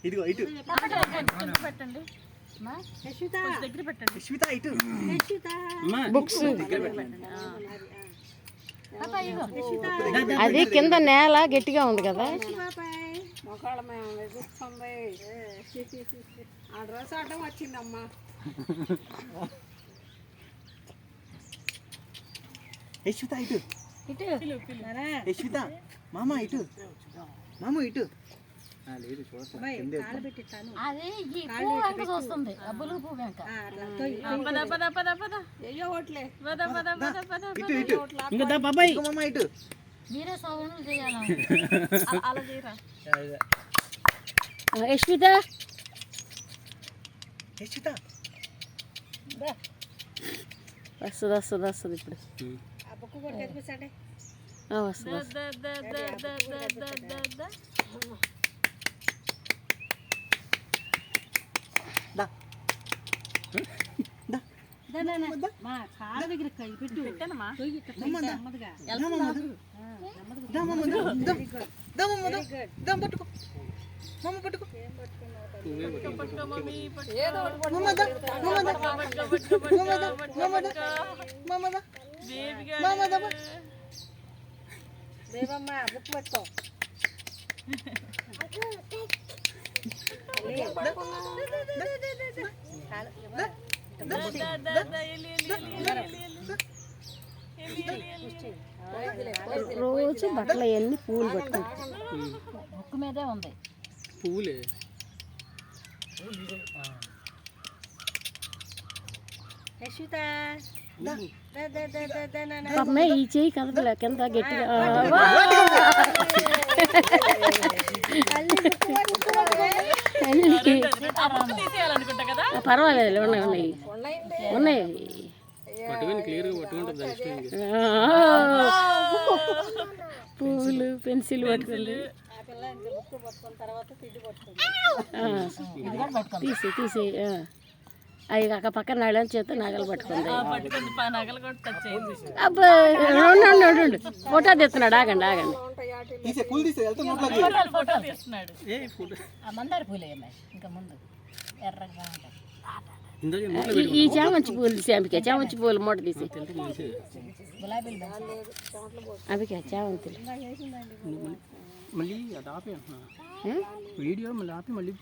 ఇదిగో ఇటు పెట్టండి యశ్విత ఇటు బుక్స్ అది కింద నేల గట్టిగా ఉంది కదా. వచ్చిందమ్మా యశ్విత ఇటు యశ్విత మామ ఇటు మామ ఇటు లేదు అది ఈ పువ్వు వెంక చూస్తుంది బులుగు పువ్వు వెంక ఇటు ఇటు ఇంకా బాబాయ్ మామ ఇటు మీరే సౌండ్లు చేయాలి అలా చేయరా యశ్విత యశ్విత వస్తుంది వస్తుంది వస్తుంది ఇప్పుడు వస్తుంది మా కాళ్ళ దగ్గర కై పెట్టు పెట్టానమ్మా దేవమ్మ బుక్ పట్టుకో రోజు బట్టలు అవన్నీ పూలు పట్టుకుంటాం. బుక్ మీదే ఉంది పువ్వులే అమ్మాయి ఈ చేయి కదపలే కింద గట్టిగా పర్వాలేదు ఉన్నాయి ఉన్నాయి ఉన్నాయి పువ్వులు పెన్సిల్ పట్టుకుంది తీసి తీసి అవి కాక పక్కన నగల చేత నగలు పట్టుకుంది. అబ్బా రెండు ఫోటో తీస్తున్నాడు. ఆగండి ఆగండి మందార పూలే ఇంకా ముందు ఎర్రగా ఈ చామంచి పూలు తీసి అంబిక చామంచి పూలు మూట తీసి అంబిక చామంతులు మళ్ళీ అది ఆపి వీడియో మళ్ళీ ఆపి మళ్ళీ